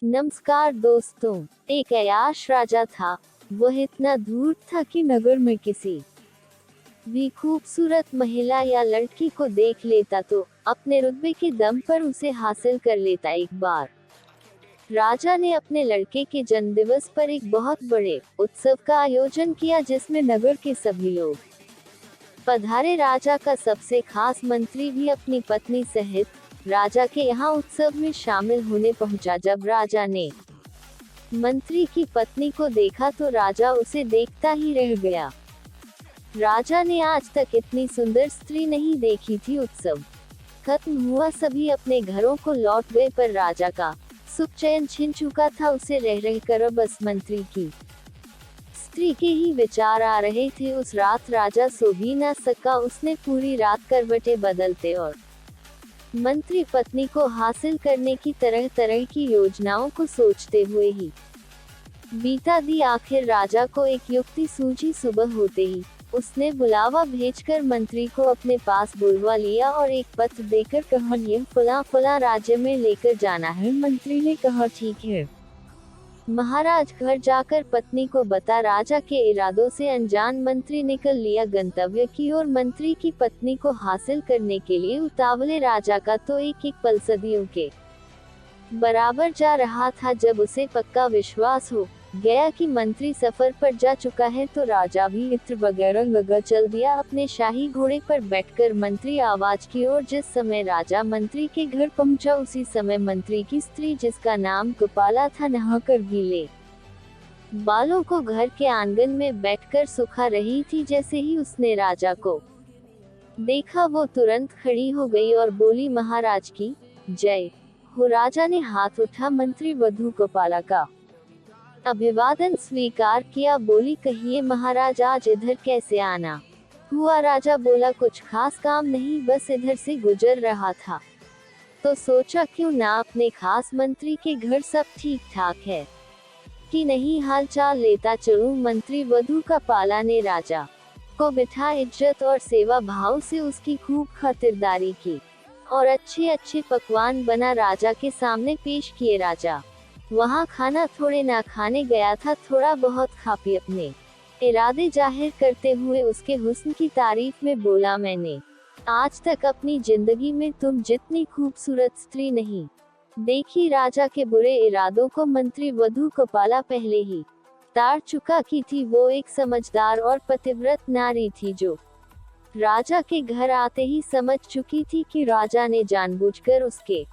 नमस्कार दोस्तों। एक अय्याश राजा था। वह इतना धूर्त था कि नगर में किसी भी खूबसूरत महिला या लड़की को देख लेता तो अपने रुतबे के दम पर उसे हासिल कर लेता। एक बार राजा ने अपने लड़के के जन्मदिवस पर एक बहुत बड़े उत्सव का आयोजन किया जिसमें नगर के सभी लोग पधारे। राजा का सबसे खास मंत्री भी अपनी पत्नी सहित राजा के यहाँ उत्सव में शामिल होने पहुंचा। जब राजा ने मंत्री की पत्नी को देखा तो राजा उसे देखता ही रह गया। राजा ने आज तक इतनी सुंदर स्त्री नहीं देखी थी। उत्सव खत्म हुआ, सभी अपने घरों को लौट गए, पर राजा का सुख चैन छिन चुका था। उसे रह रह कर बस मंत्री की स्त्री के ही विचार आ रहे थे। उस रात राजा सो भी न सका। उसने पूरी रात करवटें बदलते और मंत्री पत्नी को हासिल करने की तरह तरह की योजनाओं को सोचते हुए ही बीता दी। आखिर राजा को एक युक्ति सूझी। सुबह होते ही उसने बुलावा भेजकर मंत्री को अपने पास बुलवा लिया और एक पत्र देकर कहा, यह फला फला राज्य में लेकर जाना है। मंत्री ने कहा, ठीक है महाराज। घर जाकर पत्नी को बता। राजा के इरादों से अनजान मंत्री निकल लिया गंतव्य की ओर। मंत्री की पत्नी को हासिल करने के लिए उतावले राजा का तो एक एक पल सदियों के बराबर जा रहा था। जब उसे पक्का विश्वास हो गया कि मंत्री सफर पर जा चुका है तो राजा भी इत्र वगैरह लगा चल दिया अपने शाही घोड़े पर बैठकर मंत्री आवाज की ओर। जिस समय राजा मंत्री के घर पहुंचा उसी समय मंत्री की स्त्री, जिसका नाम कुपाला था, नहाकर गीले बालों को घर के आंगन में बैठकर सुखा रही थी। जैसे ही उसने राजा को देखा वो तुरंत खड़ी हो गई और बोली, महाराज की जय हो। राजा ने हाथ उठा मंत्री वधू कुपाला का अभिवादन स्वीकार किया। बोली, कहिए महाराज, आज इधर कैसे आना हुआ? राजा बोला, कुछ खास काम नहीं, बस इधर से गुजर रहा था तो सोचा क्यों ना अपने खास मंत्री के घर सब ठीक ठाक है कि नहीं हाल चाल लेता चलूं। मंत्री वधू कुपाला ने राजा को बिठा इज्जत और सेवा भाव से उसकी खूब खातिरदारी की और अच्छे अच्छे पकवान बना राजा के सामने पेश किए। राजा वहाँ खाना थोड़े ना खाने गया था, थोड़ा बहुत खा पी अपने इरादे जाहिर करते हुए उसके हुस्न की तारीफ में बोला, मैंने आज तक अपनी जिंदगी में तुम जितनी खूबसूरत स्त्री नहीं देखी। राजा के बुरे इरादों को मंत्री वधू कुपाला पहले ही ताड़ चुका की थी। वो एक समझदार और पतिव्रत नारी थी जो राजा के घर आते ही समझ चुकी थी कि राजा ने जानबूझकर उसके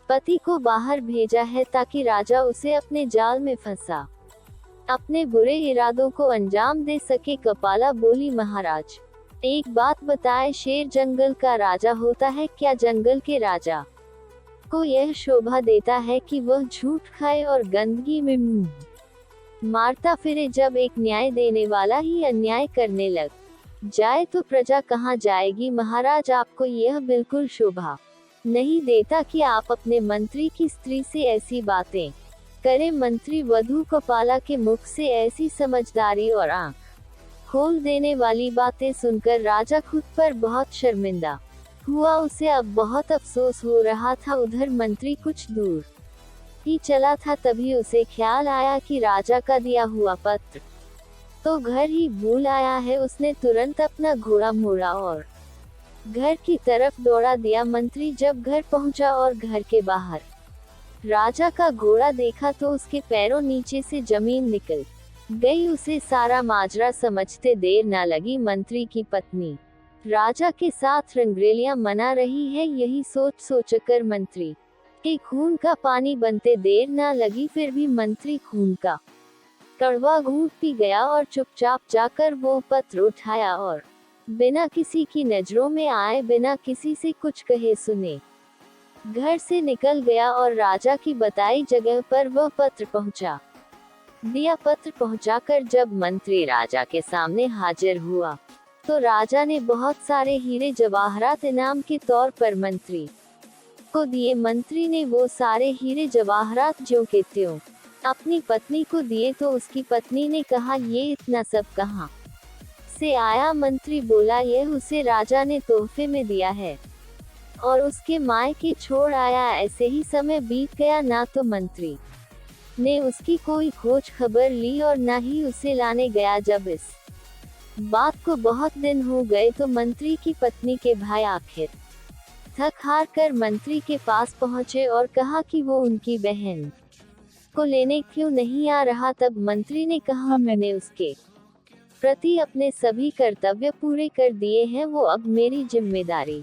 पति को बाहर भेजा है ताकि राजा उसे अपने जाल में फंसा अपने बुरे इरादों को अंजाम दे सके। कुपाला बोली, महाराज एक बात बताए, शेर जंगल का राजा होता है क्या? जंगल के राजा को यह शोभा देता है कि वह झूठ खाए और गंदगी में मुंह मारता फिरे। जब एक न्याय देने वाला ही अन्याय करने लग जाए तो प्रजा कहाँ जाएगी? महाराज आपको यह बिल्कुल शोभा नहीं देता कि आप अपने मंत्री की स्त्री से ऐसी बातें करें। मंत्री वधू कुपाला के मुख से ऐसी समझदारी और आंख खोल देने वाली बातें सुनकर राजा खुद पर बहुत शर्मिंदा हुआ। उसे अब बहुत अफसोस हो रहा था। उधर मंत्री कुछ दूर ही चला था, तभी उसे ख्याल आया कि राजा का दिया हुआ पत्र तो घर ही भूल आया है। उसने तुरंत अपना घोड़ा मोड़ा और घर की तरफ दौड़ा दिया। मंत्री जब घर पहुंचा और घर के बाहर राजा का घोड़ा देखा तो उसके पैरों नीचे से जमीन निकल गई। उसे सारा माजरा समझते देर न लगी। मंत्री की पत्नी राजा के साथ रंगरेलियां मना रही है, यही सोच सोचकर मंत्री के खून का पानी बनते देर न लगी। फिर भी मंत्री खून का कड़वा घूंट पी गया और चुपचाप जाकर वो पत्र उठाया और बिना किसी की नजरों में आए, बिना किसी से कुछ कहे सुने घर से निकल गया और राजा की बताई जगह पर वह पत्र पहुंचा दिया। पत्र पहुंचाकर जब मंत्री राजा के सामने हाजिर हुआ तो राजा ने बहुत सारे हीरे जवाहरात इनाम के तौर पर मंत्री को दिए। मंत्री ने वो सारे हीरे जवाहरात ज्यों के त्यों अपनी पत्नी को दिए तो उसकी पत्नी ने कहा, ये इतना सब कहाँ से आया? मंत्री बोला, यह उसे राजा ने तोहफे में दिया है। और उसके मायके छोड़ आया। ऐसे ही समय बीत गया, ना तो मंत्री ने उसकी कोई खोज खबर ली और न ही उसे लाने गया। जब इस बात को बहुत दिन हो गए तो मंत्री की पत्नी के भाई आखिर थक हार कर मंत्री के पास पहुंचे और कहा कि वो उनकी बहन को लेने क्यों नहीं आ रहा। तब मंत्री ने कहा, मैंने उसके प्रति अपने सभी कर्तव्य पूरे कर दिए हैं, वो अब मेरी जिम्मेदारी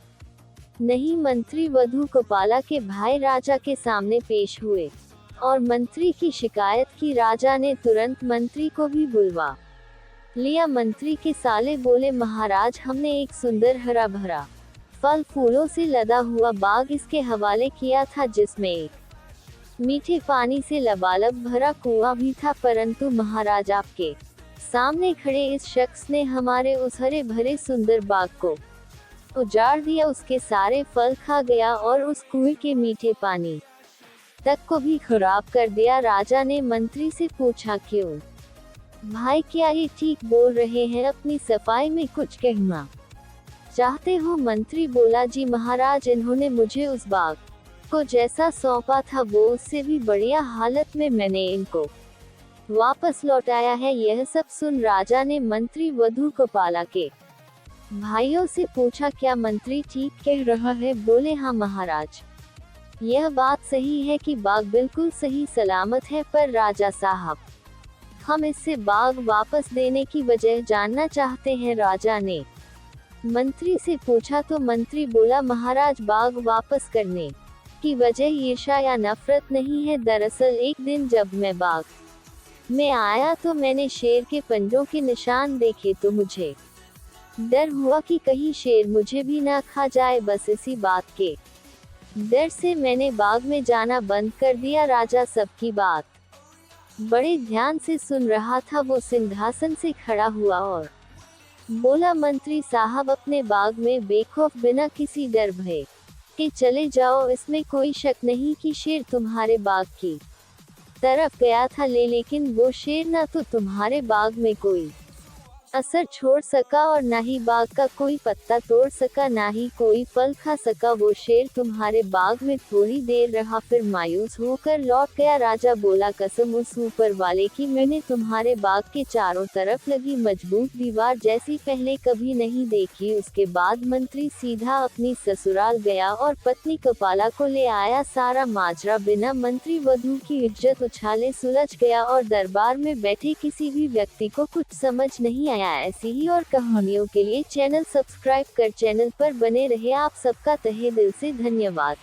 नहीं। मंत्री वधू कोपाला के भाई राजा के सामने पेश हुए और मंत्री की शिकायत की। राजा ने तुरंत मंत्री को भी बुलवा लिया। मंत्री के साले बोले, महाराज, हमने एक सुंदर हरा भरा फल फूलों से लदा हुआ बाग इसके हवाले किया था, जिसमें एक मीठे पानी से लबालब भरा कुआं भी था, परंतु महाराज, आपके सामने खड़े इस शख्स ने हमारे उस हरे भरे सुंदर बाग को उजाड़ दिया, उसके सारे फल खा गया और उस कुएं के मीठे पानी तक को भी खराब कर दिया। राजा ने मंत्री से पूछा, क्यों भाई, क्या ये ठीक बोल रहे हैं? अपनी सफाई में कुछ कहना चाहते हो? मंत्री बोला, जी महाराज, इन्होंने मुझे उस बाग को जैसा सौंपा था वो उससे भी बढ़िया हालत में मैंने इनको वापस लौटाया है। यह सब सुन राजा ने मंत्री वधू कोपाला के भाइयों से पूछा, क्या मंत्री ठीक कह रहा है? बोले, हाँ महाराज, यह बात सही है कि बाग बिल्कुल सही सलामत है, पर राजा साहब, हम इससे बाग वापस देने की वजह जानना चाहते हैं। राजा ने मंत्री से पूछा तो मंत्री बोला, महाराज, बाग वापस करने की वजह ईर्ष्या या नफरत नहीं है। दरअसल एक दिन जब मैं बाग में आया तो मैंने शेर के पंजों के निशान देखे, तो मुझे डर हुआ कि कहीं शेर मुझे भी ना खा जाए। बस इसी बात के डर से मैंने बाग में जाना बंद कर दिया। राजा सबकी बात बड़े ध्यान से सुन रहा था। वो सिंहासन से खड़ा हुआ और बोला, मंत्री साहब, अपने बाग में बेखौफ बिना किसी डर भय के चले जाओ। इसमें कोई शक नहीं कि शेर तुम्हारे बाग की तरफ गया था, लेकिन वो शेर ना तो तुम्हारे बाग में कोई असर छोड़ सका और ना ही बाग का कोई पत्ता तोड़ सका, ना ही कोई फल खा सका। वो शेर तुम्हारे बाग में थोड़ी देर रहा, फिर मायूस होकर लौट गया। राजा बोला, कसम उस ऊपर वाले की, मैंने तुम्हारे बाग के चारों तरफ लगी मजबूत दीवार जैसी पहले कभी नहीं देखी। उसके बाद मंत्री सीधा अपनी ससुराल गया और पत्नी कोपाला को ले आया। सारा माजरा बिना मंत्री वधू की इज्जत उछाले सुलझ गया और दरबार में बैठे किसी भी व्यक्ति को कुछ समझ नहीं आया। ऐसी ही और कहानियों के लिए चैनल सब्सक्राइब कर चैनल पर बने रहे। आप सबका तहे दिल से धन्यवाद।